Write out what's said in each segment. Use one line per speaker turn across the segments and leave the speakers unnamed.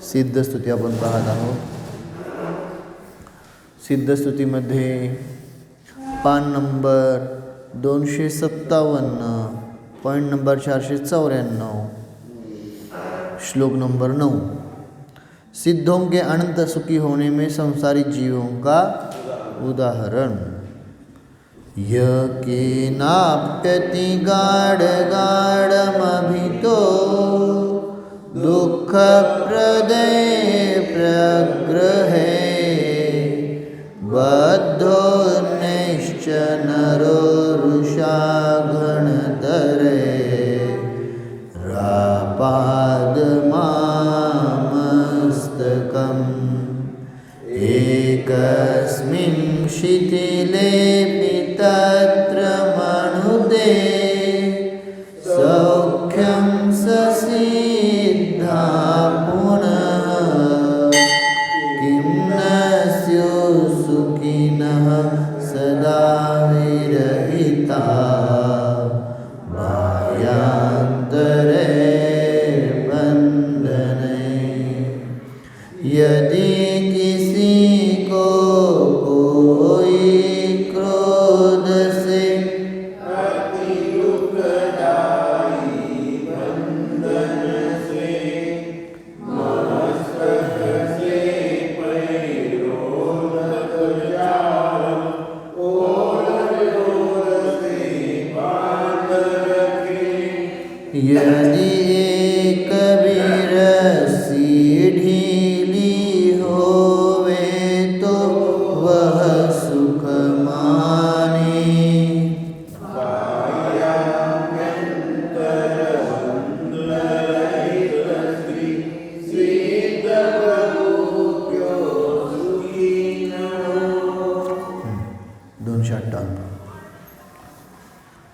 सिद्धस्तुती आपण पाहत आहोत. सिद्धस्तुतीमध्ये पान नंबर 257, पॉइंट नंबर 494, श्लोक नंबर 9. सिद्धों के अनंत सुखी होने में संसारी जीवों का उदाहरण. केनाप्यति गाढ़ गाढ़मभितो दुःख प्रदये प्रग्रहे बद्धो निश्चनरो रुषा गणतरे रापादमामस्तकम् एकस्मिन् शिथिले तत्र मनुदे सौख्यं ससिद्धा पुनः किं न स्युः सुखिनः सदा विरहिता बाह्यान्तरे बन्धने. यदि किसी को कोई क्रोध से अति दुखदायी बंधन से मस्तक से पैरोधक जाल ओढ़ से बांध रखे. यदि एक बिरसी ढीली होवे तो वह सुख माने.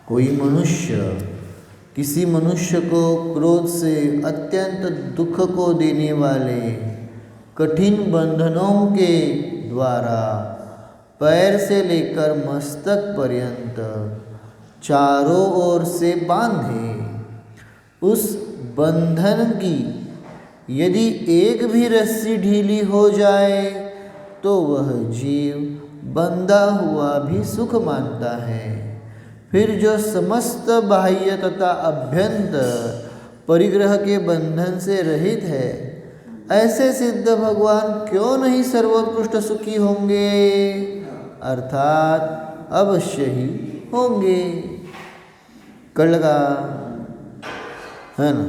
कोई मनुष्य किसी मनुष्य को क्रोध से अत्यंत दुख को देने वाले कठिन बंधनों के द्वारा पैर से लेकर मस्तक पर्यंत चारों ओर से बांधे, उस बंधन की यदि एक भी रस्सी ढीली हो जाए तो वह जीव बंधा हुआ भी सुख मानता है. फिर जो समस्त बाह्य तथा अभ्यंतर परिग्रह के बंधन से रहित है, ऐसे सिद्ध भगवान क्यों नहीं सर्वोत्कृष्ट सुखी होंगे, अर्थात अवश्य ही होंगे. कळलं का? है ना.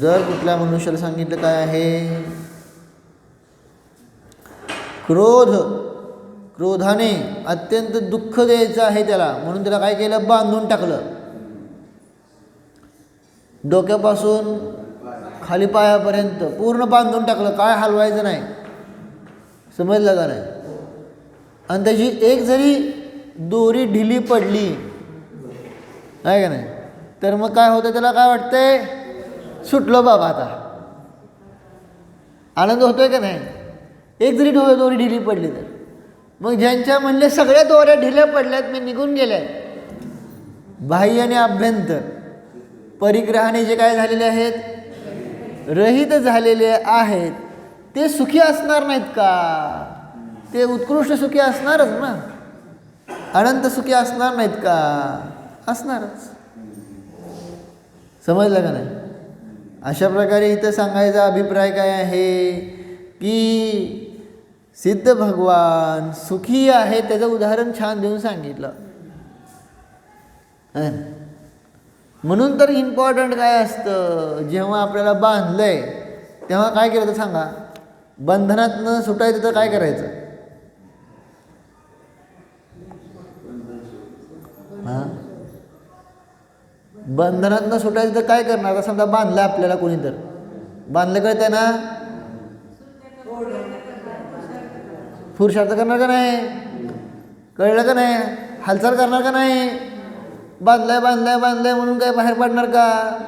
जर कुठल्या मनुष्याला सांगितलं काय आहे, क्रोधाने अत्यंत दुःख द्यायचं आहे त्याला, म्हणून त्याला काय केलं, बांधून टाकलं. डोक्यापासून खाली पायापर्यंत पूर्ण बांधून टाकलं, काय हलवायचं नाही. समजलं का नाही? आणि त्याची एक जरी दोरी ढिली पडली आहे का नाही, तर मग काय होतं, त्याला काय वाटतंय, सुटलो बाबा आता. आनंद होतोय का नाही? एक जरी दोरी ढिली पडली तर. मग ज्यांच्या म्हणले सगळ्या दोऱ्या ढिल्या पडल्यात, मी निघून गेल्या, बाह्य आणि अभ्यंतर परिग्रहाने जे काय झालेले आहेत, रहित झालेले आहेत, ते सुखी असणार नाहीत का? ते उत्कृष्ट सुखी असणारच ना, अनंत सुखी असणार नाहीत का? असणारच. समजलं का नाही? अशा प्रकारे इथं सांगायचा अभिप्राय काय आहे की सिद्ध भगवान सुखी आहे, त्याचं उदाहरण छान देऊन सांगितलं. म्हणून तर इम्पॉर्टंट काय असतं, जेव्हा आपल्याला बांधलंय तेव्हा काय केलं तर सांगा, बंधनातनं सुटायचं तर काय करायचं? बंधनातनं सुटायचं तर काय करणार? आता समजा बांधलं आपल्याला कोणी, तर बांधलं कळतंय ना, पुरुषार्थ करणार का नाही? कळलं का नाही? हालचाल करणार का नाही? बांधलाय बांधलाय बांधलाय म्हणून काय बाहेर पडणार का?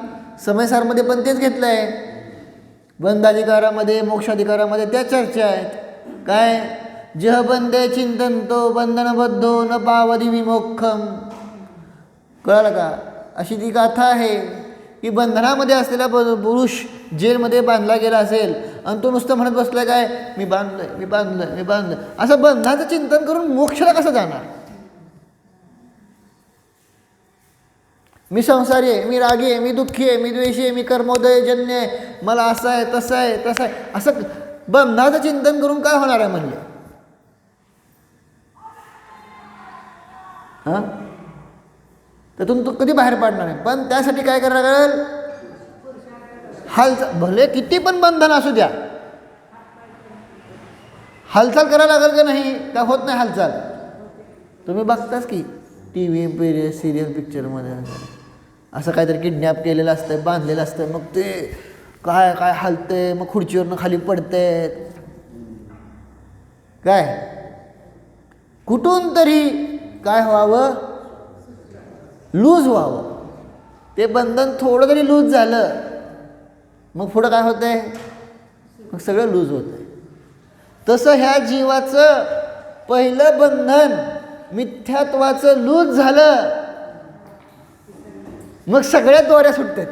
समयसारमध्ये पण तेच घेतलं आहे. बंधाधिकारामध्ये मोक्षाधिकारामध्ये त्या चर्चा आहेत. काय? जह बंदे चिंतनतो बंधनबद्धो न पावधी विमोक्षम. कळलं का? अशी ती गाथा आहे की बंधनामध्ये असलेला पुरुष जेलमध्ये बांधला गेला असेल आणि तो नुसतं म्हणत बसला काय, मी बांधलं मी बांधलं मी बांधलं, असं बंधनाचं चिंतन करून मोक्षाला कसं जाणार? मी संसारी आहे, मी रागी आहे, मी दुःखी आहे, मी द्वेषी आहे, मी कर्मोदयजन्य आहे, मला असं आहे तसं आहे तसं आहे, असं बंधनाचं चिंतन करून काय होणार आहे म्हणले? हां, त्यातून तो कधी बाहेर पाडणार आहे. पण त्यासाठी काय करायला लागेल? हालचाल, भले किती पण बंधन असू द्या, हालचाल करायला लागेल का नाही? का होत नाही हालचाल? तुम्ही बघताच की टी व्ही सिरियल पिक्चरमध्ये असं काहीतरी किडनॅप केलेलं असतं, बांधलेलं असतं, मग ते काय काय हालतंय, मग खुर्चीवरनं खाली पडतंय, काय कुठून तरी काय व्हावं, लूज व्हावं. ते बंधन थोडं जरी लूज झालं मग पुढं काय होतंय? मग सगळं लूज होतंय. तसं ह्या जीवाचं पहिलं बंधन मिथ्यात्वाचं लूज झालं, मग सगळ्या दोऱ्या सुटतात.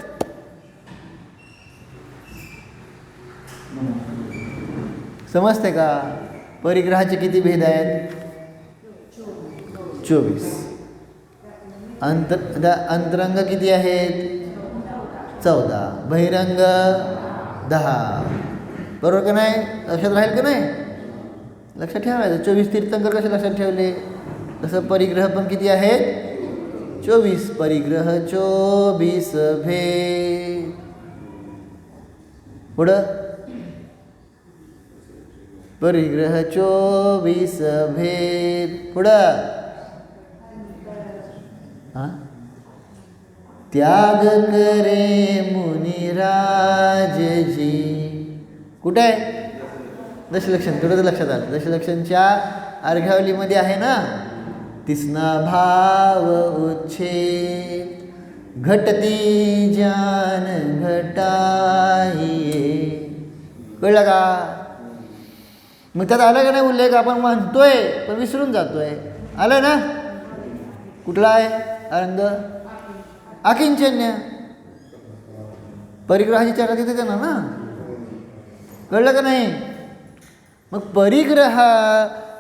समजते का? परिग्रहाचे किती भेद आहेत? 24. अंतरंग किती आहेत? 14. बहिरंग 10. बरोबर का नाही? लक्षात राहील का नाही? लक्षात ठेवायचं. 24 तीर्थंकर कसे लक्षात ठेवले? तसं परिग्रह पण किती आहेत? 24. परिग्रह 24 भेद. पुढं परिग्रह 24 भेद. पुढं त्याग करे मुनिराज जी. कुठे आहे? दशलक्षण. थोडं लक्षात आलं. दशलक्षणच्या अर्घ्यावलीमध्ये आहे ना, तिसना भाव उच्छेद घटती जान घटाई. कळलं का? मग त्यात आलं का नाही उल्लेख? आपण म्हणतोय पण विसरून जातोय. आलं ना? कुठला आहे अरंग? अकिंचन्य. परिग्रहाची चर्चा तिथे देणार ना. कळलं का नाही? मग परिग्रह,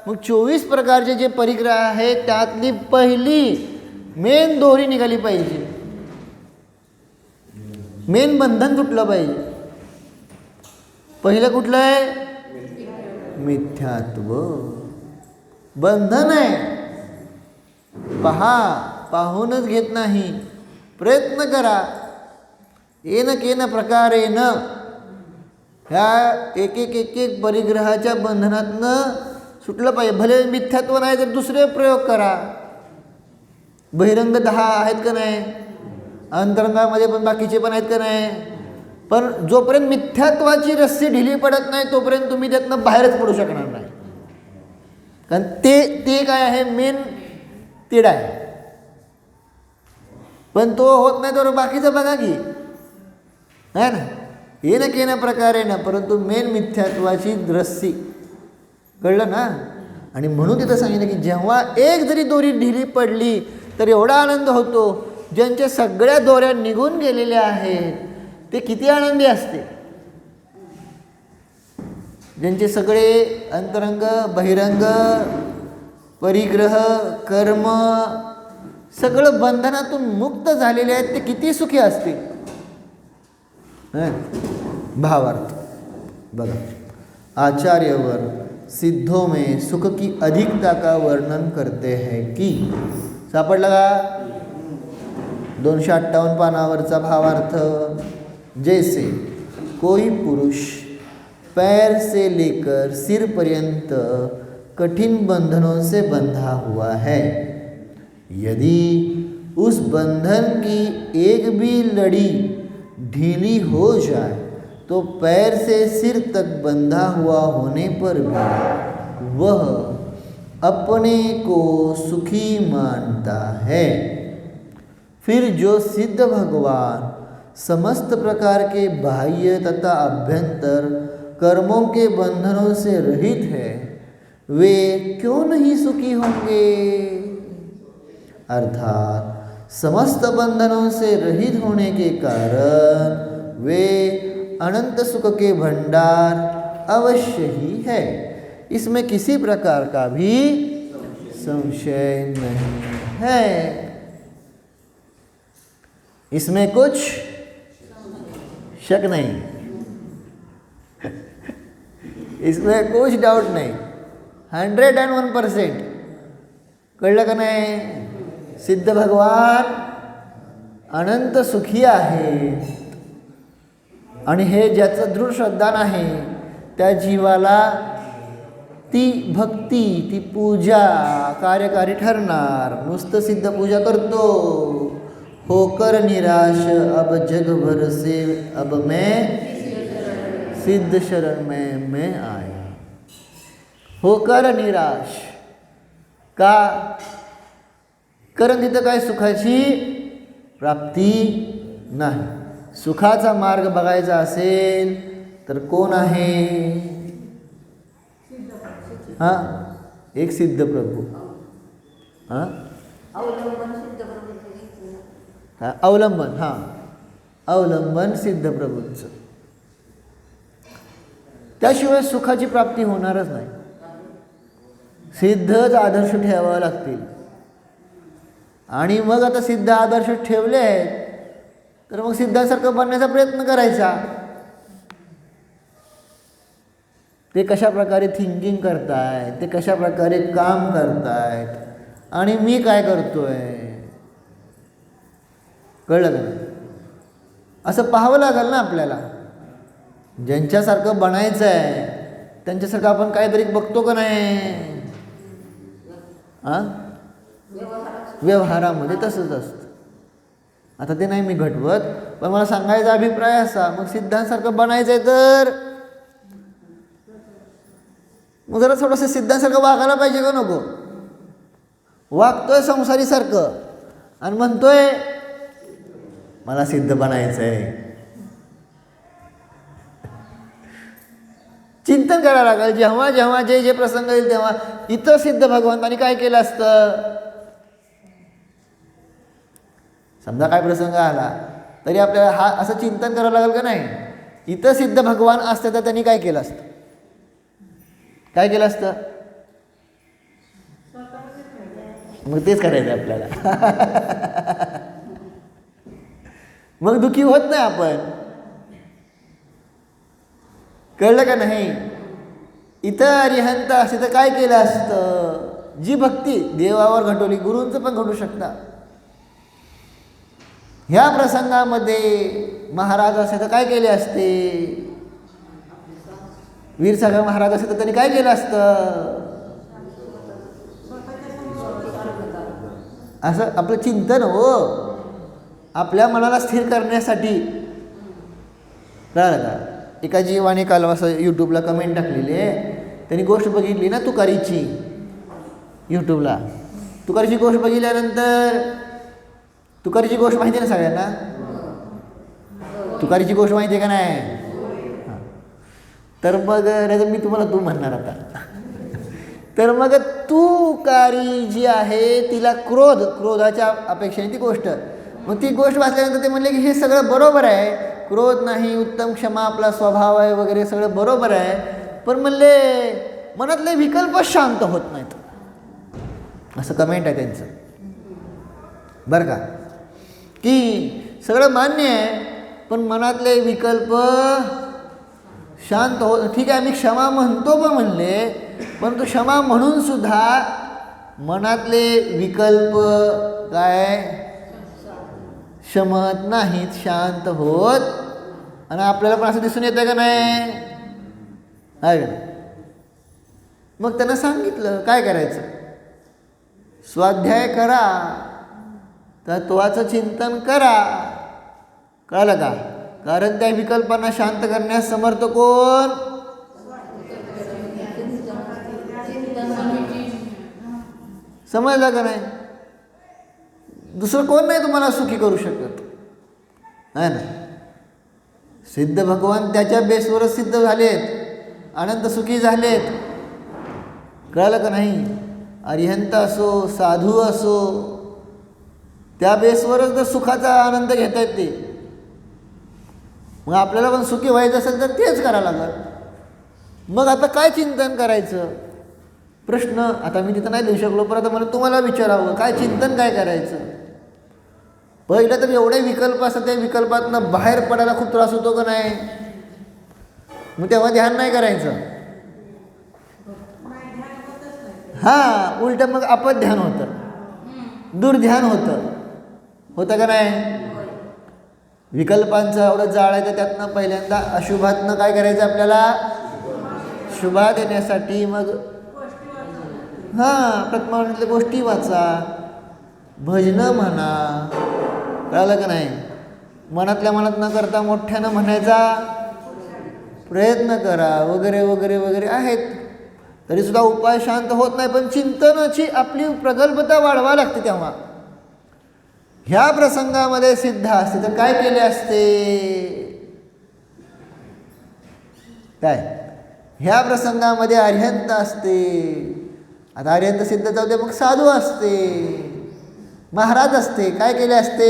मग 24 प्रकारचे जे परिग्रह आहेत त्यातली पहिली मेन दोरी निघाली पाहिजे. मेन बंधन कुठलं पाहिजे? पहिलं कुठलं आहे? मिथ्यात्व. बंधन आहे. पहा, पाहूनच घेत नाही. प्रयत्न करा. येन केन प्रकारेन ह्या एक एक एक एक परिग्रहाच्या बंधनातनं सुटलं पाहिजे. भले मिथ्यात्व नाही तर दुसरे प्रयोग करा. बहिरंग 10 आहेत का नाही? अंतरंगामध्ये पण बाकीचे पण आहेत का नाही? पण जोपर्यंत मिथ्यात्वाची रस्सी ढिली पडत नाही तोपर्यंत तुम्ही त्यातनं बाहेरच पडू शकणार नाही. कारण ते काय आहे? मेन तिढा आहे. पण तो होत नाही तर बाकीचं बघा की, है ना? ये न केन प्रकारे ना, परंतु मेन मिथ्यात्वाची रस्सी. कळलं ना? आणि म्हणून तिथं सांगितलं की जेव्हा एक जरी दोरी ढिली पडली तर एवढा आनंद होतो. ज्यांच्या सगळ्या दोऱ्या निघून गेलेल्या आहेत ते किती आनंदी असते. ज्यांचे सगळे अंतरंग, बहिरंग, परिग्रह, कर्म सगळं बंधनातून मुक्त झालेले आहेत ते किती सुखी असतील. भावार्थ बघा. आचार्यवर सिद्धों में सुख की अधिकता का वर्णन करते हैं की. सापडला का? 258 पानावरचा भावार्थ. जैसे कोई पुरुष पैर से लेकर सिर पर्यंत कठिन बंधनों से बंधा हुआ है, यदि उस बंधन की एक भी लड़ी ढीली हो जाए तो पैर से सिर तक बंधा हुआ होने पर भी वह अपने को सुखी मानता है. फिर जो सिद्ध भगवान समस्त प्रकार के बाह्य तथा अभ्यंतर कर्मों के बंधनों से रहित है, वे क्यों नहीं सुखी होंगे? अर्थात समस्त बंधनों से रहित होने के कारण वे अनंत सुख के भंडार अवश्य ही है। इसमें किसी प्रकार का भी संशय नहीं है। इसमें कुछ शक नहीं, इसमें कुछ डाउट नाही, 101%. कळलं का नाही? सिद्ध भगवान अनंत सुखी आहे आणि हे ज्याचं दृढ श्रद्धा नाही त्या जीवाला ती भक्ती, ती पूजा कार्यकारी ठरणार. नुसतं सिद्ध पूजा करतो, होकर निराश अब जग भर से अब मैं सिद्ध शरण में मैं आया. होकर निराश का? कारण तिथं काय सुखाची प्राप्ती नाही. सुखाचा मार्ग बघायचा असेल तर कोण आहे? हां, एक सिद्ध प्रभू. हां, अवलंबन. हां, अवलंबन सिद्ध प्रभूंचं. त्याशिवाय सुखाची प्राप्ती होणारच नाही. सिद्धच आदर्श ठेवावे लागतील. आणि मग आता सिद्ध आदर्श ठेवले आहेत तर मग सिद्धासारखं बनण्याचा प्रयत्न करायचा. ते कशा प्रकारे थिंकिंग करतायत, ते कशा प्रकारे काम करतायत आणि मी काय करतोय, कळलं का नाही? असं पाहावं लागेल ना आपल्याला. ज्यांच्यासारखं बनायचं आहे त्यांच्यासारखं आपण काहीतरी बघतो का नाही? हां, व्यवहारामध्ये तसंच असतं. आता ते नाही मी घटवत, पण मला सांगायचा अभिप्राय असा, मग सिद्धांसारखं बनायचं आहे तर मग जरा थोडंसं सिद्धांसारखं वागायला पाहिजे का नको? वागतोय संसारीसारखं आणि म्हणतोय मला सिद्ध बनायचं आहे. चिंतन करायला लागेल. जेव्हा जेव्हा जे जे प्रसंग येईल तेव्हा इथं सिद्ध भगवंतांनी काय केलं असतं. समजा काय प्रसंग आला तरी आपल्याला हा असं चिंतन करावं लागेल का नाही? इथं सिद्ध भगवान असते तर त्यांनी काय केलं असतं? काय केलं असतं? मग तेच करायचं आपल्याला. मग दुःखी होत नाही आपण. कळलं का नाही? इथं अरिहंत असे तर काय केलं असतं? जी भक्ती देवावर घडवली, गुरूंचं पण घडू शकता. ह्या प्रसंगामध्ये महाराज असे तर काय केले असते? वीरसागर महाराज असे तर त्यांनी काय केलं असतं? असं आपलं चिंतन हो, आपल्या मनाला स्थिर करण्यासाठी. कळलं का? एका जीवाने काल असं यूट्यूबला कमेंट टाकलेली आहे. त्यांनी गोष्ट बघितली ना तुकारीची, यूट्यूबला तुकारीची गोष्ट बघितल्यानंतर, तुकारीची गोष्ट माहिती आहे ना सगळ्यांना? तुकारीची गोष्ट माहिती आहे का नाही? हां, तर मग मी तुम्हाला तू म्हणणार आता. तर मग तुकारी जी आहे तिला क्रोधाच्या अपेक्षेने ती गोष्ट, मग ती गोष्ट वाचल्यानंतर ते म्हणले की हे सगळं बरोबर आहे, क्रोध नाही, उत्तम क्षमा आपला स्वभाव आहे वगैरे सगळं बरोबर आहे, पण म्हणले मनातले विकल्प शांत होत नाहीत. असं कमेंट आहे त्यांचं बरं का. की सगळं मान्य आहे पण मनातले विकल्प शांत होत. ठीक आहे, मी क्षमा म्हणतो पण म्हणले, परंतु क्षमा म्हणून सुद्धा मनातले विकल्प काय शमत नाहीत, शांत होत. आणि आपल्याला पण असं दिसून येतं का नाही? आहे का? मग त्यांना सांगितलं काय करायचं. स्वाध्याय करा, तत्वाचं चिंतन करा. कळलं का? कारण त्या विकल्पांना शांत करण्यास समर्थ कोण? समजलं का नाही? दुसरं कोण नाही तुम्हाला सुखी करू शकत, आहे ना. सिद्ध भगवान त्याच्या बेसवरच सिद्ध झालेत, अनंत सुखी झालेत. कळलं का नाही? अरिहंत असो, साधू असो, त्या बेसवरच जर सुखाचा आनंद घेता येते, मग आपल्याला पण सुखी व्हायचं असेल तर तेच करावं लागेल. मग आता काय चिंतन करायचं प्रश्न आता मी तिथं नाही देऊ शकलो, परत मला तुम्हाला विचारावं काय चिंतन काय करायचं. पहिलं तर एवढे विकल्प असतात, त्या विकल्पातनं बाहेर पडायला खूप त्रास होतो का नाही. मग तेव्हा ध्यान नाही करायचं. हां, उलटं मग अपध्यान होतं, दुर्ध्यान होतं का नाही. विकल्पांचं एवढं जाळ आहे तर त्यातनं पहिल्यांदा अशुभातनं काय करायचं आपल्याला, शुभात येण्यासाठी मग प्रथमावलीतल्या गोष्टी वाचा, भजनं म्हणा, कळालं का नाही. मनातल्या मनात न करता मोठ्यानं म्हणायचा प्रयत्न करा वगैरे वगैरे वगैरे आहेत. तरीसुद्धा उपाय शांत होत नाही, पण चिंतनाची आपली प्रगल्भता वाढवा लागते. तेव्हा ह्या प्रसंगामध्ये सिद्ध असते तर काय केले असते, काय ह्या प्रसंगामध्ये अर्हंत असते. आता अर्हंत सिद्ध जाऊ दे, मग साधू असते, महाराज असते, काय केले असते,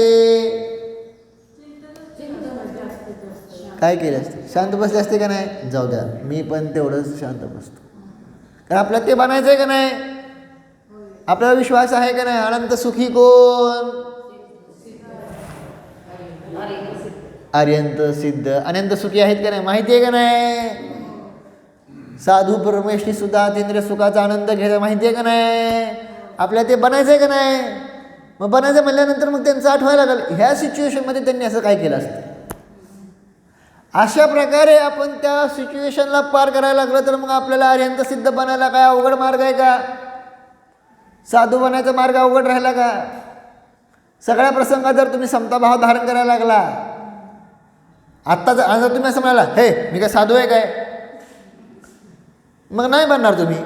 काय केले असते, शांत बसले असते का नाही. जाऊ द्या, मी पण तेवढंच शांत बसतो, कारण आपल्याला ते बनायचं आहे का नाही. आपल्याला विश्वास आहे का नाही. अनंत सुखी कोण, अर्यंत सिद्ध अनंत सुखी आहेत का नाही, माहिती आहे का नाही. साधू परमेश्वरी सुद्धा अतींद्रिय सुखाचा आनंद घ्यायचा, माहिती आहे का नाही. आपल्याला ते बनायचं आहे का नाही. मग बनायचं म्हणल्यानंतर मग त्यांचं आठवायला लागेल ह्या सिच्युएशनमध्ये त्यांनी असं काय केलं असतं. अशा प्रकारे आपण त्या सिच्युएशनला पार करायला लागलं तर मग आपल्याला अर्यंत सिद्ध बनायला काय अवघड मार्ग आहे का. साधू बनायचा मार्ग अवघड राहिला का. सगळ्या प्रसंगात जर तुम्ही समताभाव धारण करायला लागला, आत्ता जर तुम्ही असं म्हणाला हे मी काय साधू आहे काय, मग नाही बनणार तुम्ही.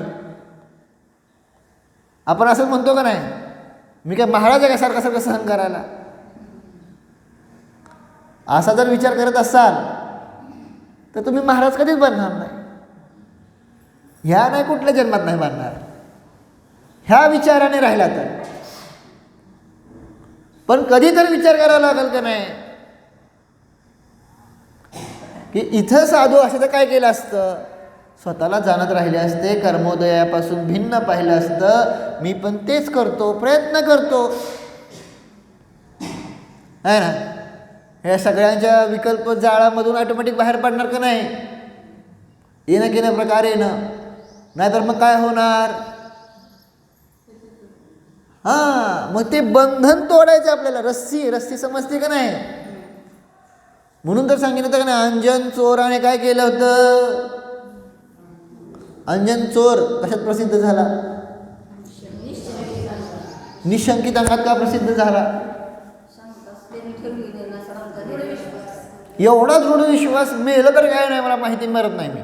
आपण असंच म्हणतो का नाही, मी काय महाराज आहे का सारखं सारखं सहन करायला. असा जर विचार करत असाल तर तुम्ही महाराज कधीच बनणार नाही. ह्या नाही कुठल्या जन्मात नाही बनणार, ह्या विचाराने राहिला तर. पण कधीतरी विचार करावा लागेल का नाही की इथं साधू असं तर काय केलं असतं, स्वतःला जाणत राहिले असते, कर्मोदयापासून भिन्न पाहिलं असतं. मी पण तेच करतो, प्रयत्न करतो आहे ना. ह्या सगळ्यांच्या विकल्प जाळामधून ऑटोमॅटिक बाहेर पडणार का नाही. येणं केल्या प्रकारे येणं, नाहीतर मग काय होणार. मग ते बंधन तोडायचं आपल्याला. रस्सी समजते का नाही. म्हणून तर सांगितलं का नाही, अंजन चोराने काय केलं होतं. अंजन चोर कशात प्रसिद्ध झाला, निशंकित अंगात का प्रसिद्ध झाला. एवढा दृढ विश्वास, मेलं तर काय नाही मला माहिती, मरत नाही मी.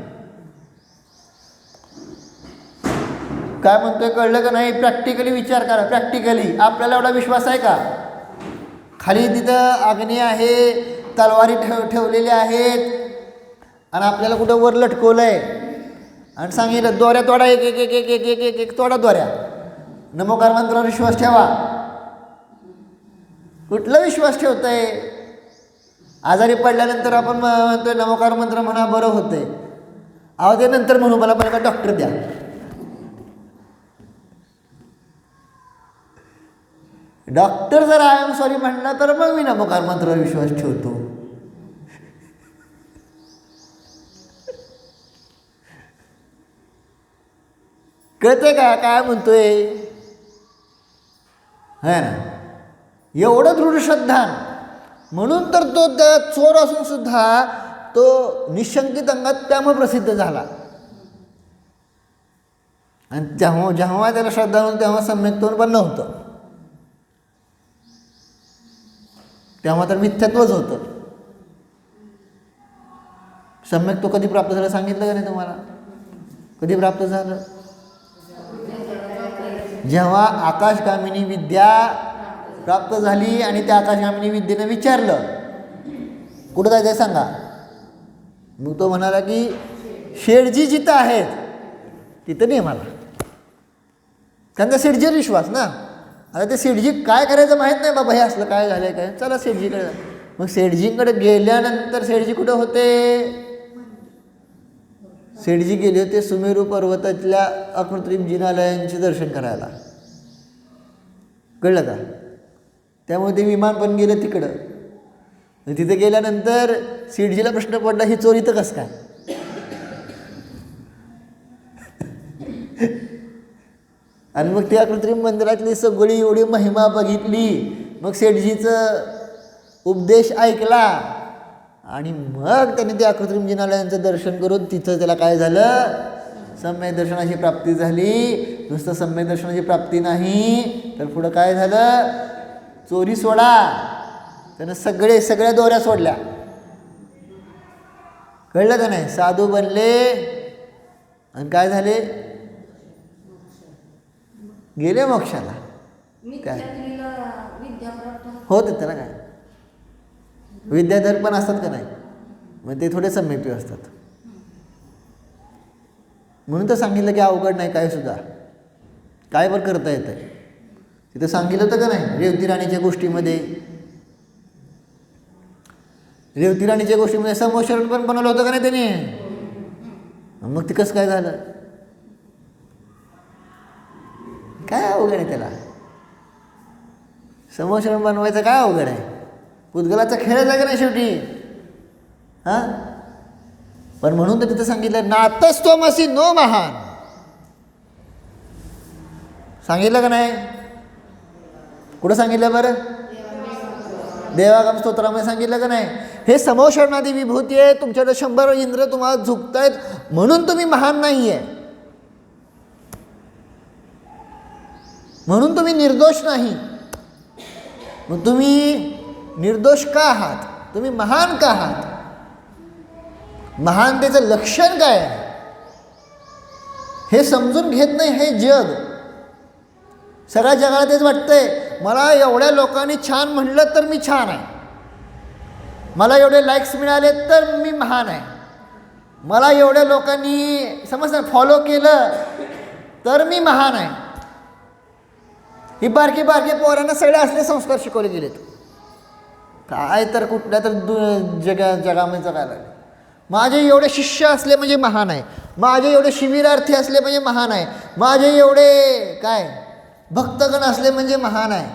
काय म्हणतोय कळलं का नाही. प्रॅक्टिकली विचार करा. प्रॅक्टिकली आपल्याला एवढा विश्वास आहे का. खाली तिथं अग्नी आहे, तलवारी ठेवलेल्या आहेत आणि आपल्याला कुठं वर लटकवलं आहे आणि सांगितलं दोऱ्या तोडा, एक एक एक एक एक एक एक तोडा दोऱ्या, नमोकार मंत्रावर विश्वास ठेवा. कुठला विश्वास ठेवताय. आजारी पडल्यानंतर आपण म्हणतोय नमोकार मंत्र म्हणा बरं होतंय. अहो ते नंतर म्हणू, मला पहिला डॉक्टर द्या. डॉक्टर जर आय एम सॉरी म्हणला तर मग मी नमोकार मंत्रावर विश्वास ठेवतो. कळतंय का काय म्हणतोय, है ना. एवढं दृढ श्रद्धा. म्हणून तर तो त्या चोर असून सुद्धा तो निशंकित अंगात त्यामुळे प्रसिद्ध झाला. आणि जेव्हा त्याला श्रद्धा नव्हती तेव्हा सम्यक तोंड पण नव्हतं, तेव्हा तर मिथ्यात्वच होतं. सम्यक तो कधी प्राप्त झाला सांगितलं का नाही तुम्हाला. कधी प्राप्त झालं, जेव्हा आकाशगामिनी विद्या प्राप्त झाली आणि त्या आकाशगामिनी विद्येनं विचारलं कुठं जायचं सांगा. मग तो म्हणाला की शेठजी जिथं आहेत तिथं नाही मला. त्यांचा शेठजीवर विश्वास ना. आता ते सेठजी काय करायचं माहीत नाही बाबा, हे असलं काय झालं काय, चला सेठजीकडे. मग सेठजीकडे गेल्यानंतर सेठजी कुठं होते? सेठजी गेले होते सुमेरू पर्वतातल्या अकृत्रिम जिनालयांचे दर्शन करायला, कळलं का? त्यामुळे ते विमान पण गेलं तिकडं. तिथे गेल्यानंतर सेठजीला प्रश्न पडला, ही चोरी तर कसं काय? आणि मग त्या कृत्रिम मंदिरातली सगळी एवढी महिमा बघितली, मग सेठजीचं उपदेश ऐकला आणि मग त्याने त्या कृत्रिम जिनालयांचं दर्शन करून तिथं त्याला काय झालं? सम्यक दर्शनाची प्राप्ती झाली. नुसतं सम्यक दर्शनाची प्राप्ती नाही तर पुढं काय झालं? चोरी सोडा, त्यानं सगळ्या दोऱ्या सोडल्या, कळलं का नाही? साधू बनले आणि काय झाले? गेले मोक्षाला. काय होत त्याला काय? विद्याधर पण असतात का नाही? मग ते थोडे सम्यक्ती असतात. म्हणून तर सांगितलं की अवघड नाही काय सुद्धा, काय पण करता येतं. तिथं सांगितलं होतं का नाही रेवती राणीच्या गोष्टीमध्ये? रेवती राणीच्या गोष्टीमध्ये समोशरण पण बनवलं होतं का नाही त्याने? मग ते कसं काय झालं? काय अवघड आहे त्याला? समोशरण बनवायचं काय अवघड आहे? पुद्गलाचा खेळ आहे का नाही शेवटी? हां, पण म्हणून तर तिथं सांगितलं नातस्त्वमसि नो महान. सांगितलं का नाही? कुठं सांगितलं बरं? देवागम स्तोत्रामध्ये सांगितलं का नाही? हे समोशरणादी विभूती आहे, तुमच्याकडे 100 इंद्र तुम्हाला झुकतायत म्हणून तुम्ही महान नाही आहे, म्हणून तुम्ही निर्दोष नाही. मग तुम्ही निर्दोष का आहात? तुम्ही महान का आहात? महानतेचं लक्षण काय आहे हे समजून घेत नाही हे जग. सगळ्या जगाला तेच वाटतंय, मला एवढ्या लोकांनी छान म्हणलं तर मी छान आहे, मला एवढे लाईक्स मिळाले तर मी महान आहे, मला एवढ्या लोकांनी समजतं फॉलो केलं तर मी महान आहे. ही बारकी पोरांना सगळे असले संस्कार शिकवले गेलेत. काय तर कुठल्या तर जगामध्ये जगायला लागले. माझे एवढे शिष्य असले म्हणजे महान आहे, माझे एवढे शिबिरार्थी असले म्हणजे महान आहे, माझे एवढे काय भक्तगण असले म्हणजे महान आहे.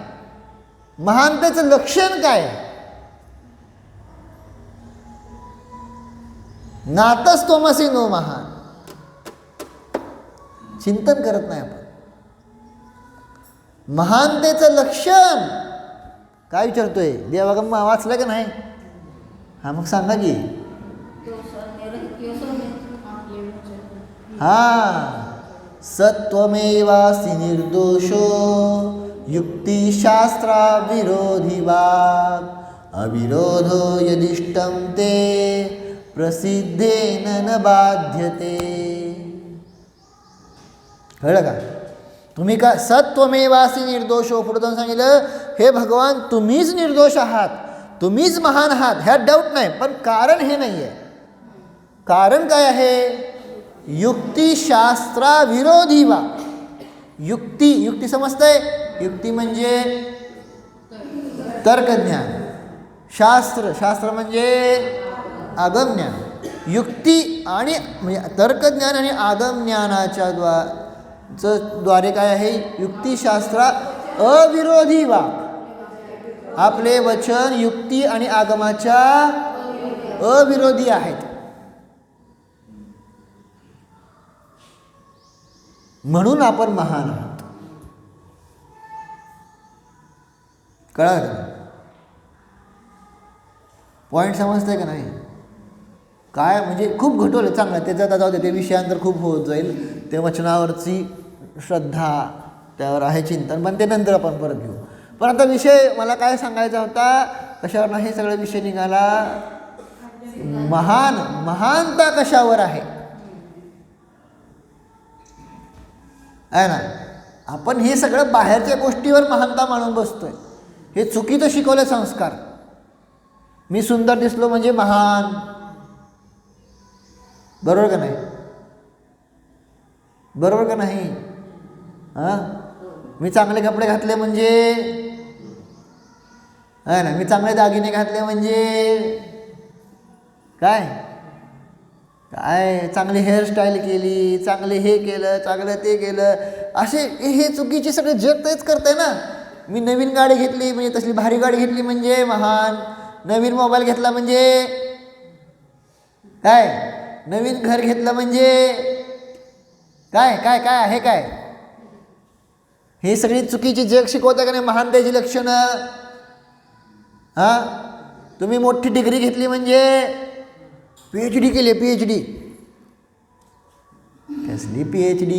महानतेचं लक्षण काय? नातस्त्वमसि नो महान. चिंतन करत नाही आपण. महानतेचं लक्षण काय विचारतोय? देवागम वाचलं का नाही? हा मग सांगा की. हा, सत्वमेवासि निर्दोषो युक्तिशास्त्रा विरोधी वाग अविरोधो यदिष्टं ते प्रसिद्धेन न बाध्यते. कळलं का? तुम्ही का सत्वमेवासि निर्दोषो, पुढे जाऊन सांगितलं हे भगवान तुम्हीच निर्दोष आहात, तुम्हीच महान आहात, ह्यात डाऊट नाही. पण कारण हे नाही आहे. कारण काय आहे? युक्तिशास्त्रा विरोधी वा. युक्ती समजतंय? युक्ती म्हणजे तर्कज्ञान, शास्त्र म्हणजे आगमज्ञान. युक्ती आणि म्हणजे तर्कज्ञान आणि आगमज्ञानाच्या द्वारे काय आहे? युक्तिशास्त्रा अविरोधी वा. आपले वचन युक्ती आणि आगमाच्या अविरोधी आहेत. म्हणून आपण महान आहात. कळलं? पॉईंट समजतंय का नाही? काय म्हणजे खूप घटवलं चांगलं, त्याच्यात जाऊ दे, ते विषयांतर खूप होत जाईल. ते वचनावरची श्रद्धा, त्यावर आहे चिंतन, पण ते नंतर आपण परत घेऊ. पण आता विषय मला काय सांगायचा होता, कशावर नाही सगळा विषय निघाला? महानता कशावर आहे ना? आपण हे सगळं बाहेरच्या गोष्टीवर महानता मानून बसतोय. हे चुकीचं शिकवले संस्कार. मी सुंदर दिसलो म्हणजे महान, बरोबर का नाही? बरोबर का नाही? हां, मी चांगले कपडे घातले म्हणजे, है ना, मी चांगले दागिने घातले म्हणजे काय काय चांगली हेअरस्टाईल केली, चांगले हे केलं, चांगलं ते केलं, असे हे चुकीचे सगळे जग तेच करतंय ना. मी नवीन गाडी घेतली म्हणजे तसली भारी गाडी घेतली म्हणजे महान, नवीन मोबाईल घेतला म्हणजे काय, नवीन घर घेतलं म्हणजे काय काय काय आहे काय, हे सगळी चुकीची जग शिकवतं का नाही महानतेची लक्षणं. हां, तुम्ही मोठी डिग्री घेतली म्हणजे PhD केली, PhD कसली PhD,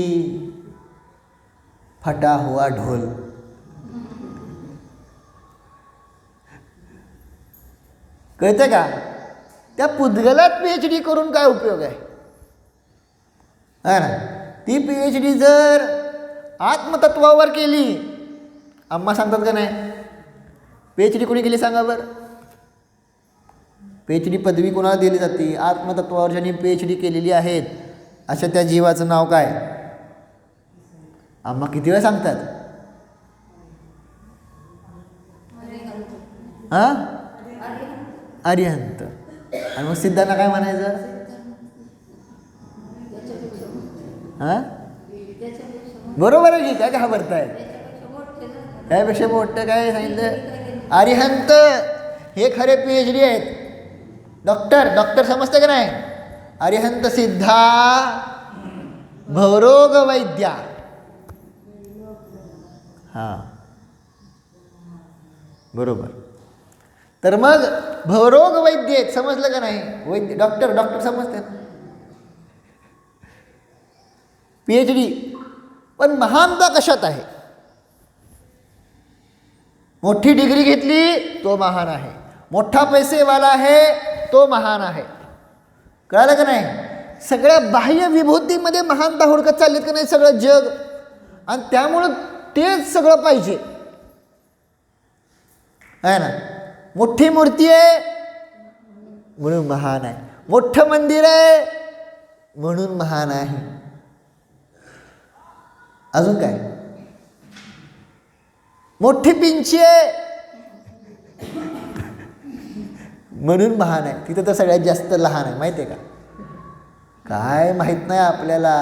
फटा हुआ ढोल. कळतं का, त्या पुद्गलात PhD करून काय उपयोग आहे. हा ना, ती PhD जर आत्मतत्वावर केली, अम्मा सांगतात का नाही, PhD कोणी केली सांगा बरं. PhD पदवी कोणाला दिली जाते, आत्मतत्वावर ज्यांनी PhD केलेली आहेत अशा त्या जीवाचं नाव काय. अम्मा किती वेळा सांगतात. हां, अरिहंत. आणि मग सिद्धांना काय म्हणायचं. हां, बरोबर आहे की, काय घाबरताय, त्यापेक्षा मोठं काय सांगितलं. अरिहंत हे खरे PhD आहेत. डॉक्टर समजते का नाही. अरिहंत सिद्धा भवरोग वैद्या. हां, बरोबर. तर मग भवरोग वैद्य आहेत, समजलं का नाही. वैद्य डॉक्टर समजते PhD. पण महानता कशात आहे. मोठी डिग्री घेतली तो महान आहे, मोठा पैसेवाला आहे तो महान आहे. कळालं का नाही. सगळ्या बाह्य विभूतीमध्ये महानता हुडकत चाललीत का नाही सगळं जग, आणि त्यामुळं तेच सगळं पाहिजे. आहे ना, मोठी मूर्ती आहे म्हणून महान आहे, मोठं मंदिर आहे म्हणून महान आहे. अजून काय, मोठी पिंची आहे म्हणून महान आहे. तिथं तर सगळ्यात जास्त लहान आहे, माहिती आहे का. काय माहीत नाही आपल्याला.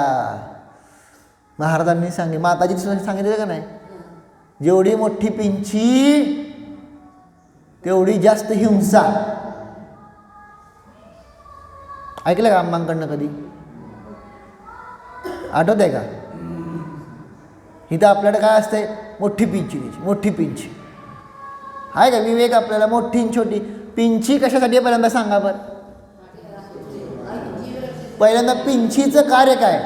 महाराजांनी माताजी सांगितलं का नाही, जेवढी मोठी पिंची तेवढी जास्त हिंसा. ऐकलं का अम्मांकडनं कधी, आठवत आहे का. इथं आपल्याकडे काय असतंय, मोठी पिंची द्यायची, मोठी पिंची आहे का विवेक आपल्याला. मोठी छोटी पिंची कशासाठी आहे पहिल्यांदा सांगा बरं. पहिल्यांदा पिंचीचं कार्य काय.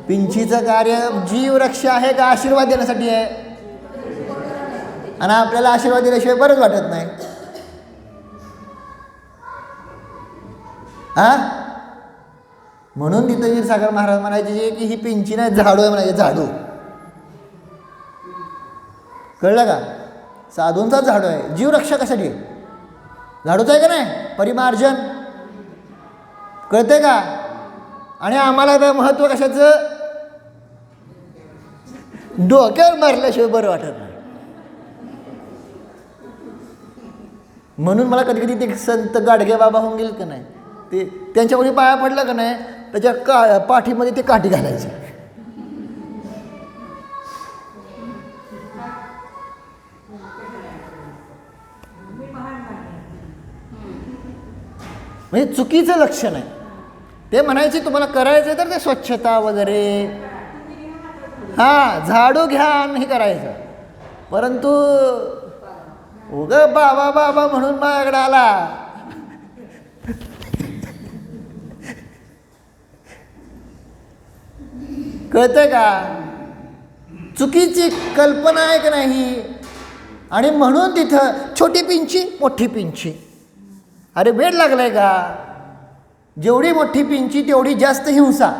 पिंचीचं कार्य जीव रक्षा आहे का आशीर्वाद देण्यासाठी आहे. आणि आपल्याला आशीर्वाद दिल्याशिवाय बरंच वाटत नाही. हा, म्हणून तिथं क्षीरसागर महाराज म्हणायचे की ही पिंची नाही झाडू आहे म्हणायचे, झाडू. कळलं का, साधूंचा झाडू आहे. जीवरक्षा कशासाठी आहे, झाडूच आहे का नाही, परिमार्जन. कळतंय का. आणि आम्हाला महत्व कशाचं, डोक्यावर मारल्याशिवाय बरं वाटत नाही. म्हणून मला कधी कधी ते संत गाडगे बाबा होऊन गेले का नाही, ते त्यांच्या कोणी पाया पडलं का नाही त्याच्या पाठीमध्ये ते काठी घालायचे. म्हणजे चुकीचं लक्षण आहे. ते म्हणायचे तुम्हाला करायचं तर ते स्वच्छता वगैरे, हां झाडू घ्या आणि हे करायचं. परंतु उगं बाबा बाबा म्हणून माझ्याकडे आला. कळतंय का, चुकीची कल्पना आहे का नाही. आणि म्हणून तिथं छोटी पिंची मोठी पिंची. अरे वेड लागलाय का, जेवढी मोठी पिंची तेवढी जास्त हिंसा.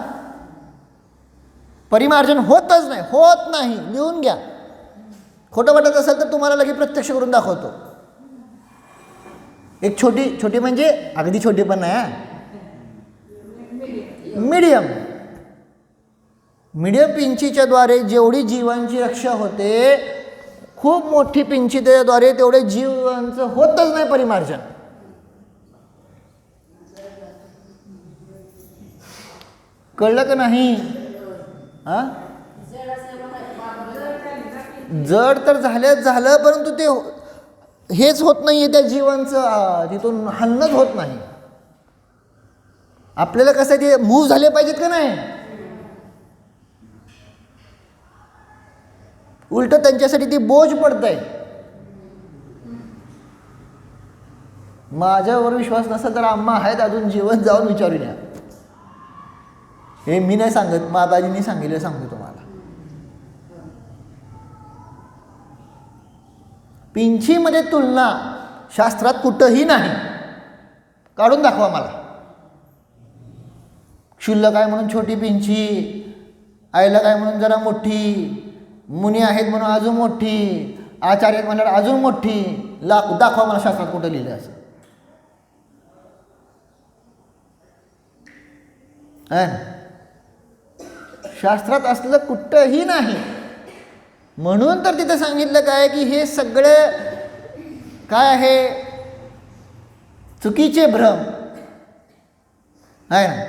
परिमार्जन होतच नाही, होत नाही. लिहून घ्या, खोटं वाटत असेल तर तुम्हाला लगेच प्रत्यक्ष करून दाखवतो. एक छोटी छोटी म्हणजे अगदी छोटी पण नाही, मीडियम. मीडियम पिंचीच्या द्वारे जेवढी जीवांची रक्षा होते, खूप मोठी पिंची त्याच्याद्वारे तेवढे जीवांचं होतच नाही परिमार्जन. कळलं का नाही? हा, जड तर झालं, परंतु ते हेच होत नाहीये, त्या जीवांचं तिथून हलनच होत नाही. आपल्याला कसं ते मूव्ह झाले पाहिजेत का नाही, उलट त्यांच्यासाठी ती बोज पडतंय. माझ्यावर विश्वास नसेल तर आम्हा आहेत अजून जीवन, जाऊन विचारून या. हे मी नाही सांगत, माताजींनी सांगितलं सांगतो तुम्हाला. पिंचीमध्ये तुलना शास्त्रात कुठंही नाही. काढून दाखवा मला. क्षुल्लक आहे म्हणून छोटी पिंची, आईला काय म्हणून जरा मोठी, मुनी आहेत म्हणून अजून मोठी, आचार्य आहेत म्हणल्यावर अजून मोठी. दाखवा मला शास्त्रात कुठं लिहिलं असं. शास्त्रात असलं कुठंही नाही. म्हणून तर तिथं सांगितलं काय की हे सगळं काय आहे, चुकीचे भ्रम आहे ना.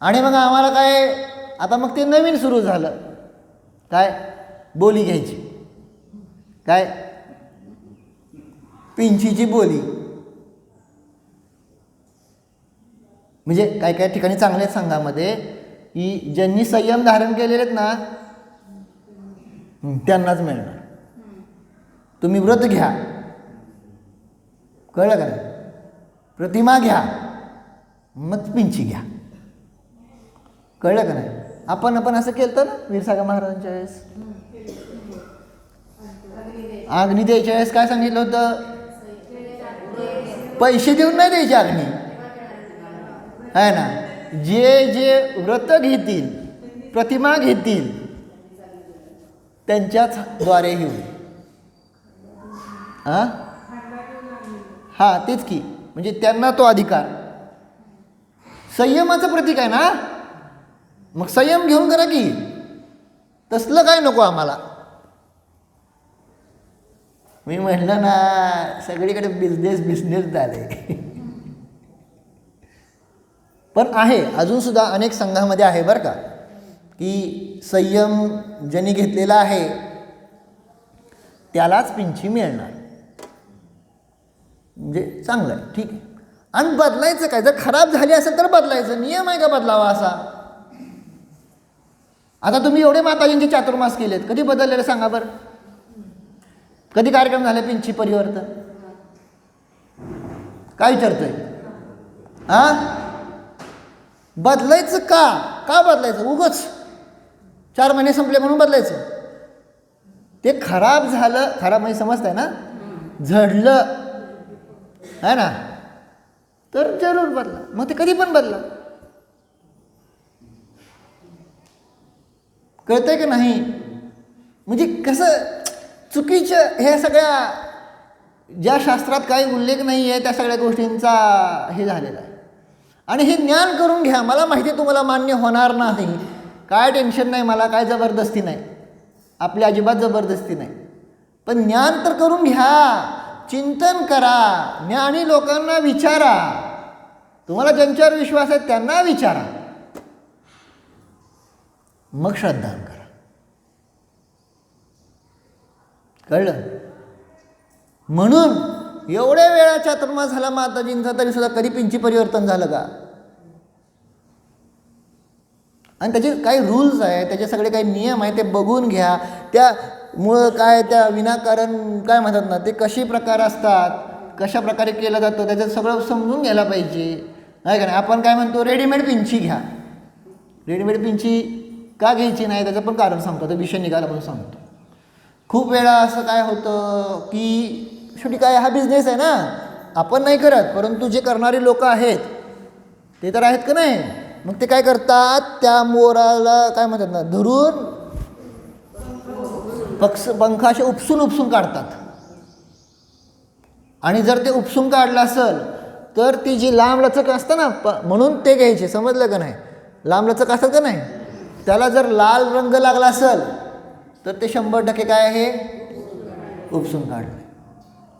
आणि मग आम्हाला काय, आता मग ते नवीन सुरू झालं काय, बोली घ्यायची. काय, पिंचीची बोली. म्हणजे काय काय ठिकाणी चांगल्या संघामध्ये की ज्यांनी संयम धारण केलेले आहेत ना त्यांनाच मिळणार. तुम्ही व्रत घ्या, कळलं का नाही, प्रतिमा घ्या, मग पिंची घ्या. कळलं का नाही. आपण असं केलं ना वीरसागर महाराजांच्या वेळेस, अग्नी द्यायच्या वेळेस काय सांगितलं होतं, पैसे देऊन नाही द्यायची अग्नी आहे ना. जे जे व्रत घेतील, प्रतिमा घेतील, त्यांच्याच द्वारे ही होईल. हां तेच की, म्हणजे त्यांना तो अधिकार. संयमाचं प्रतीक आहे ना, मग संयम घेऊन करा की. तसलं काय नको आम्हाला. मी म्हटलं ना सगळीकडे बिझनेस झाले. पण आहे अजूनसुद्धा अनेक संघामध्ये आहे बरं का, की संयम ज्यांनी घेतलेला आहे त्यालाच पिंची मिळणार. म्हणजे चांगलं आहे, ठीक आहे. आणि बदलायचं काय, जर खराब झाली असेल तर बदलायचं. नियम आहे का बदलावा असा. आता तुम्ही एवढे माताजींचे चातुर्मास केलेत, कधी बदललेलं सांगा बरं. कधी कार्यक्रम झाले पिंची परिवर्तन, काय विचारतोय. बदलायचं का बदलायचं, उगाच 4 महिने संपले म्हणून बदलायचं. ते खराब झालं, खराब म्हणजे समजताय ना, झडलं है ना, तर जरूर बदला. मग ते कधी पण बदला. कळतंय का नाही. म्हणजे कसं चुकीचं हे सगळ्या ज्या शास्त्रात काही उल्लेख नाही आहे त्या सगळ्या गोष्टींचा हे झालेला आहे. आणि हे ज्ञान करून घ्या. मला माहिती आहे तुम्हाला मान्य होणार नाही, काय टेन्शन नाही, मला काय जबरदस्ती नाही, आपली अजिबात जबरदस्ती नाही. पण ज्ञान तर करून घ्या, चिंतन करा, ज्ञानी लोकांना विचारा, तुम्हाला ज्यांच्यावर विश्वास आहे त्यांना विचारा, मग श्रद्धा करा. कळलं. म्हणून एवढ्या वेळा चातुर्मास झाला माताजींचा तरी सुद्धा कधी पिंची परिवर्तन झालं का. आणि त्याचे काही रूल्स आहे, त्याचे सगळे काही नियम आहे, ते बघून घ्या. त्यामुळं काय त्या विनाकारण काय म्हणतात ना, ते कशी प्रकार असतात, कशा प्रकारे केलं जातं, त्याचं सगळं समजून घ्यायला पाहिजे आहे का नाही. आपण काय म्हणतो, रेडीमेड पिंची घ्या. रेडीमेड पिंची का घ्यायची नाही त्याचं पण कारण सांगतो, ते विषय निघाला म्हणून सांगतो. खूप वेळा असं काय होतं की शेवटी काय हा बिझनेस आहे ना, आपण नाही करत, परंतु जे करणारे लोक आहेत ते तर आहेत का नाही. मग ते काय करतात, त्या मोराला काय म्हणतात ना, धरून पंखाशे उपसून काढतात. आणि जर ते उपसून काढलं असेल तर ती जी लांब लचक असतं ना, म्हणून ते घ्यायचे. समजलं का नाही. लांब लचक असतं का नाही, त्याला जर लाल रंग लागला असेल तर ते 100% काय आहे, उपसून काढलं.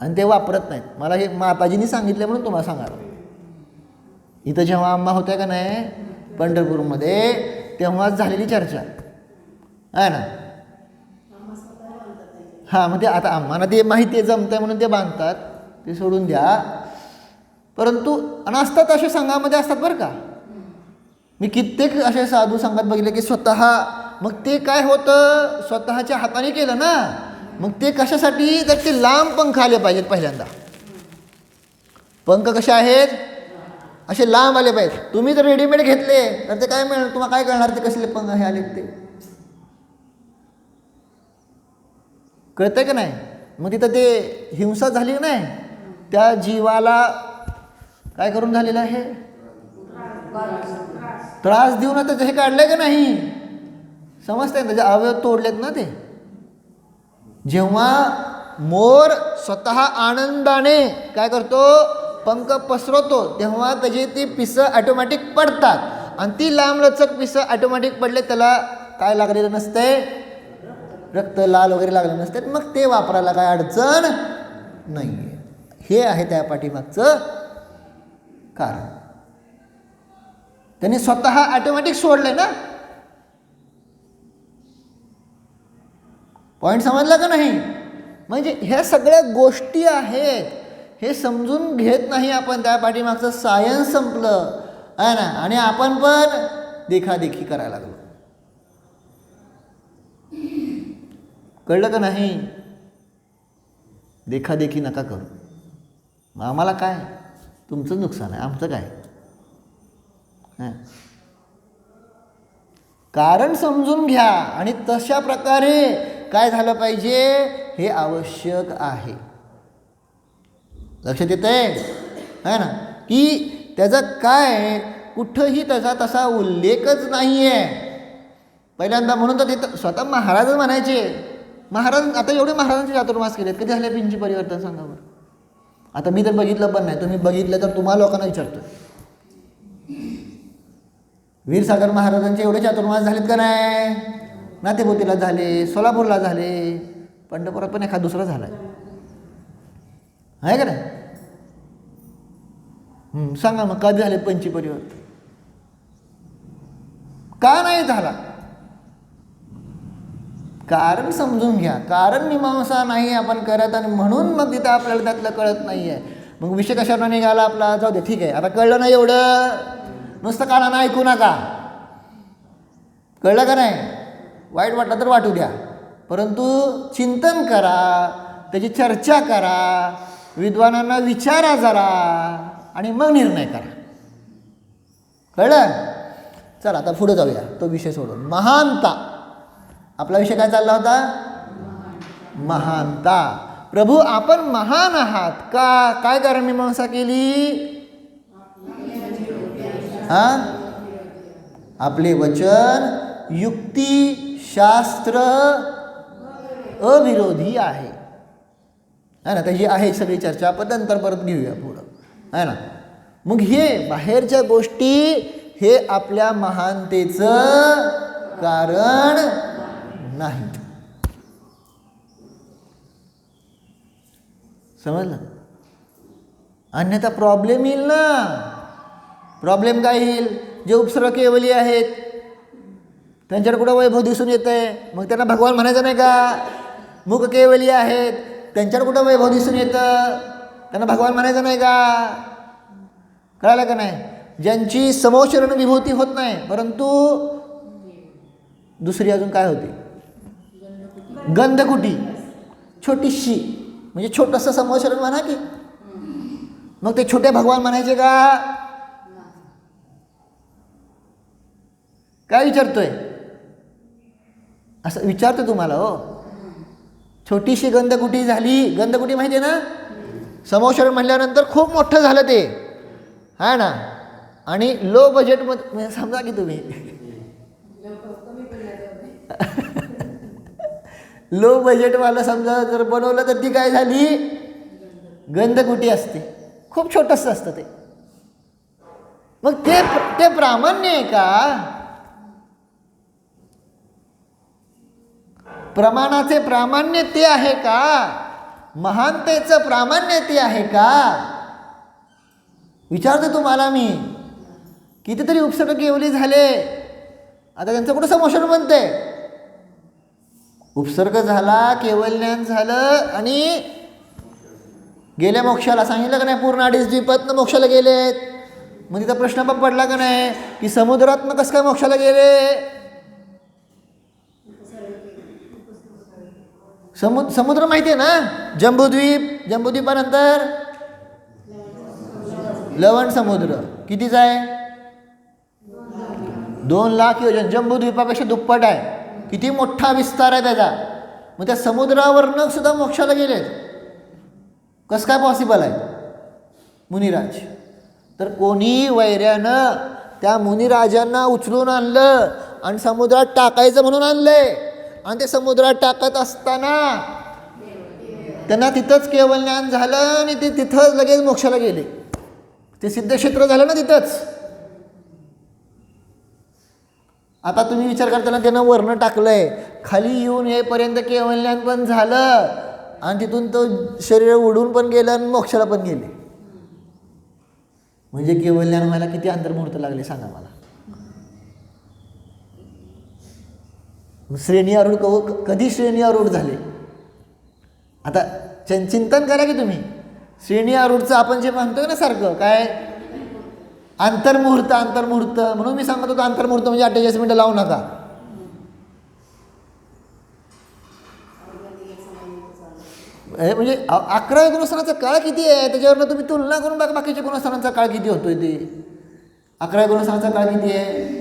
आणि ते वापरत नाहीत. मला हे माताजींनी सांगितले म्हणून तुम्हाला सांगायला. इथं जेव्हा आम्हा होत्या का नाही पंढरपूरमध्ये, तेव्हाच झालेली चर्चा आहे ना. हां, मग ते आता आम्हाला ते माहिती आहे जमतं म्हणून ते बांधतात, ते सोडून द्या. परंतु असतात असे संघामध्ये असतात बरं का. मी कित्येक असे साधू संघात बघितले की स्वतः, मग ते काय होतं, स्वतःच्या हाताने केलं ना, मग ते कशासाठी, तर ते लांब पंख आले पाहिजेत. पहिल्यांदा पंख कसे आहेत, असे लांब आले पाहिजेत. तुम्ही जर रेडीमेड घेतले तर ते काय मिळणार तुम्हाला, काय कळणार ते कसले पंख हे आले ते, कळतंय का नाही. मग तिथं ते हिंसा झाली नाही, त्या जीवाला काय करून झालेलं आहे, त्रास देऊन आता हे काढलंय का नाही, समजतंय, त्याचे अवयव तोडलेत ना ते. जेव्हा मोर स्वतः आनंदाने काय करतो, पंख पसरवतो, तेव्हा त्याचे ती पिसं ऑटोमॅटिक पडतात. आणि ती लांबलचक पिसं ऑटोमॅटिक पडले, त्याला काय लागलेलं नसतंय, रक्त लाल वगैरे लागलं नसते, मग ते वापरायला काय अडचण नाही आहे. हे आहे त्या पाठीमागचं कारण. त्यांनी स्वतः ऑटोमॅटिक सोडलंय ना. पॉईंट समजला का नाही. म्हणजे ह्या सगळ्या गोष्टी आहेत, हे समजून घेत नाही आपण. त्या पाठीमागचं सायन्स संपलं आहे ना, आणि आपण पण देखादेखी करायला लागलो. कळलं का नाही. देखादेखी नका करू. मग आम्हाला काय, तुमचं नुकसान आहे, आमचं काय. कारण समजून घ्या आणि तशा प्रकारे काय झालं पाहिजे हे आवश्यक आहे. लक्षात येतंय है ना, की त्याचा काय कुठंही त्याचा तसा उल्लेखच नाही आहे. पहिल्यांदा म्हणून तर तिथं स्वतः महाराजच म्हणायचे. महाराज आता एवढे महाराजांचे चातुर्मास केलेत, कधी झाले पिंची परिवर्तन सांगा बरं. आता मी तर बघितलं पण नाही, तुम्ही बघितलं तर तुम्हाला लोकांना विचारतो. वीरसागर महाराजांचे एवढे चातुर्मास झालेत का नाही. नातेपोतीला झाले, सोलापूरला झाले, पंढरपुरात पण एखादा दुसरा झाला आहे का नाही. सांगा मग कधी झाले पंची परिवर्तन, का नाही झाला. कारण समजून घ्या. कारण मीमांसा नाही आपण करत, आणि म्हणून मग तिथं आपल्याला त्यातलं कळत नाही आहे. मग विषय कशावर निघाला आपला, जाऊ दे ठीक आहे, आता कळलं नाही एवढं, नुसतं कानानं ऐकू नका. कळलं का नाही, वाईट वाटलं तर वाटू द्या, परंतु चिंतन करा, त्याची चर्चा करा, विद्वानांना विचारा जरा, आणि मग निर्णय करा. कळलं. चला आता पुढे जाऊया, तो विषय सोडून. महानता, आपला विषय काय चालला होता, महानता. प्रभू आपण महान आहात का, काय कारण मीमांसा केली. आपले वचन युक्ती शास्त्र अविरोधी आहे ना. त्याची आहे सगळी चर्चा, आपण नंतर परत घेऊया पुढं आहे ना. मग हे बाहेरच्या गोष्टी हे आपल्या महानतेचं कारण नाही. समजलं. अन्यथा प्रॉब्लेम येईल ना. प्रॉब्लेम काय येईल, जे उपसर्ग केवली आहेत त्यांच्याकडे कुठं वैभव दिसून येतं आहे, मग त्यांना भगवान म्हणायचं नाही का. मुख केवली आहेत त्यांच्याकडे कुठं वैभव दिसून येतं, त्यांना भगवान म्हणायचं नाही का. कळालं का नाही. ज्यांची समोचरण विभूती होत नाही, परंतु दुसरी अजून काय होती, गंधकुटी, छोटीशी, म्हणजे छोटंसं समोचरण म्हणा की, मग ते छोटे भगवान म्हणायचे का. काय विचारतोय, असं विचारतो तुम्हाला. हो, छोटीशी गंधकुटी झाली. गंधकुटी माहिती आहे ना, समोचरण म्हणल्यानंतर खूप मोठं झालं ते आहे ना. आणि लो बजेटमध्ये समजा की तुम्ही लो बजेटवाला समजा जर बनवलं तर ती काय झाली, गंधकुटी असते. खूप छोटंसं असतं ते. मग ते प्रामाण्य आहे का. प्रमाणाचे प्रामाण्य ते आहे का? महानतेचं प्रामाण्य ते आहे का? विचारते तुम्हाला मी. कितीतरी उपसर्ग केवली झाले, आता त्यांचं कुठं समोशन बनते? उपसर्ग झाला, केवल ज्ञान झालं आणि गेले मोक्षाला. सांगितलं का नाही? पूर्ण 2.5 द्वीपातनं मोक्षाला गेलेत. मग तिथं प्रश्न पण पडला का नाही की समुद्रातनं कसं काय मोक्षाला गेले? समुद्र माहिती आहे ना? जंबूद्वीप, जंबूद्वीपानंतर लवण समुद्र. कितीचा आहे? 2 लाख योजन. जंबूद्वीपापेक्षा दुप्पट आहे. किती मोठा विस्तार आहे त्याचा. मग त्या समुद्रावरनं सुद्धा मोक्षाला गेलेत. कसं काय पॉसिबल आहे? मुनिराज. तर कोणी वैऱ्यानं त्या मुनिराजांना उचलून आणलं आणि समुद्रात टाकायचं म्हणून आणलंय. आणि ते समुद्रात टाकत असताना त्यांना तिथंच केवल ज्ञान झालं आणि ते तिथंच लगेच मोक्षाला गेले. ते सिद्धक्षेत्र झालं ना तिथंच. आता तुम्ही विचार करताना त्यानं वरनं टाकलंय, खाली येऊन येईपर्यंत केवल ज्ञान पण झालं आणि तिथून तो शरीर उडून पण गेलं आणि मोक्षाला पण गेले. म्हणजे केवल ज्ञान व्हायला किती अंतर्मुहूर्त लागले सांगा मला. श्रेणी आरूढ कधी श्रेणी आरूढ झाले? आता चिंतन करा की तुम्ही. श्रेणी आरूढचं आपण जे म्हणतोय ना सारखं काय अंतर्मुहूर्त अंतर्मुहूर्त, म्हणून मी सांगत होतो अंतर्मुहूर्त म्हणजे 48 मिनिटं लावू नका. म्हणजे 11 गुणस्थानाचा काळ किती आहे त्याच्यावरनं तुम्ही तुलना करून बघा बाकीच्या गुणस्थानांचा काळ किती होतोय. ते 11 गुणस्थानाचा काळ किती आहे?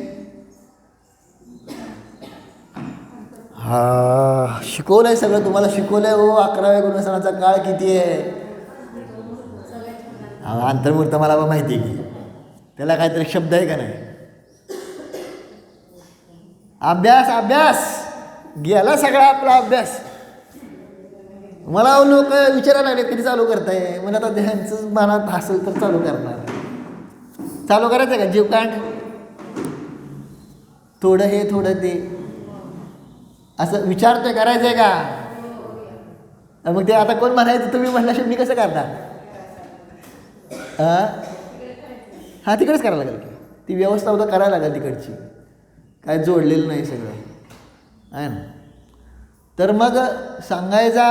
हा शिकवलंय सगळं तुम्हाला, शिकवलंय हो. 11व्या गुणस्थानाचा काळ किती आहे? अंतर्मुहूर्त मला पण माहिती आहे की त्याला काहीतरी शब्द आहे का नाही? अभ्यास अभ्यास गेला सगळा आपला अभ्यास. मला लोक विचारायला लागले कधी चालू करताय. मला आता ध्यानच मनात असेल तर चालू करणार. चालू करायचं का जीवकांड? थोडं हे थोडं ते असं विचारतोय, करायचंय का? मग ते आता कोण म्हणायचं तुम्ही म्हणल्याशिवाय मी कसं करणार? हा तिकडेच करायला लागेल की ती व्यवस्था उद्या करायला लागेल तिकडची. काय जोडलेलं नाही सगळं आहे ना. तर मग सांगायचा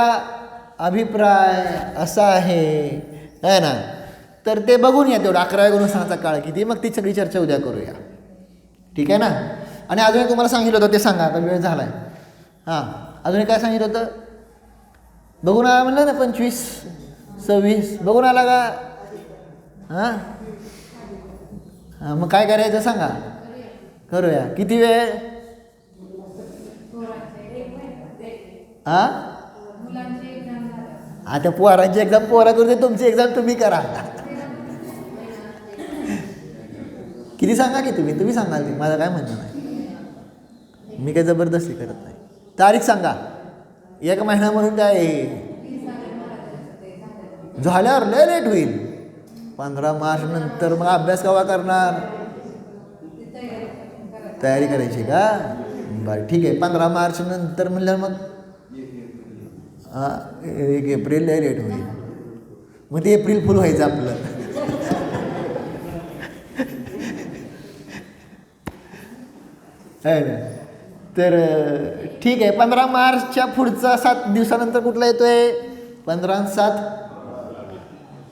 अभिप्राय असा आहे ना. तर ते बघून या तेवढं 11व्या गुणस्थानाचा काळ किती, मग ती सगळी चर्चा उद्या करूया. ठीक आहे ना. आणि अजून तुम्हाला सांगितलं होतं ते सांगा, आता वेळ झाला आहे. हां अजून काय सांगितलं होतं? बघून आला म्हणलं ना 25 26 बघून आला का? हां हां मग काय करायचं सांगा, करूया. किती वेळ? हां आता पोरांची एक्झाम पोरा करू दे, तुमची एक्झाम तुम्ही करा. किती सांगा की तुम्ही सांगाल ते, माझं काय म्हणणं नाही. मी काही जबरदस्ती करत नाही. तारीख सांगा. 1 महिना म्हणून काय झाल्यावर लय लेट होईल. 15 मार्च नंतर मग अभ्यास केव्हा करणार? तयारी करायची का? बरं ठीक आहे. 15 मार्च नंतर म्हणलं मग 1 एप्रिल लय लेट होईल. मग ते एप्रिल फुल व्हायचं आपलं. आहे ना. तर ठीक आहे. 15 मार्चच्या पुढचा 7 दिवसानंतर कुठला येतोय? 15 आणि 7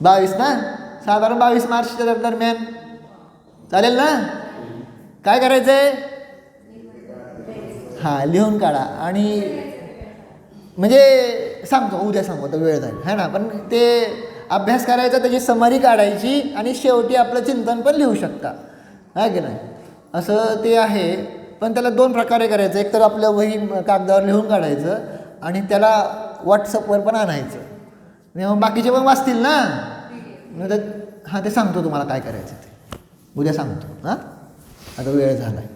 22 ना. साधारण 22 मार्चच्या दरम्यान चालेल ना. काय करायचं आहे? हां लिहून काढा. आणि म्हणजे सांगतो उद्या सांगतो, तर वेळ जाईल है ना. पण ते अभ्यास करायचा, त्याची समरी काढायची आणि शेवटी आपलं चिंतन पण लिहू शकता, आहे की नाही. असं ते आहे. पण त्याला 2 प्रकारे करायचं. एक तर आपल्या वही कागदावर लिहून काढायचं आणि त्याला व्हॉट्सअपवर पण आणायचं. मग बाकीचे पण वाचतील ना. तर हां ते सांगतो तुम्हाला काय करायचं ते उद्या सांगतो. हां आता वेळ झाला आहे.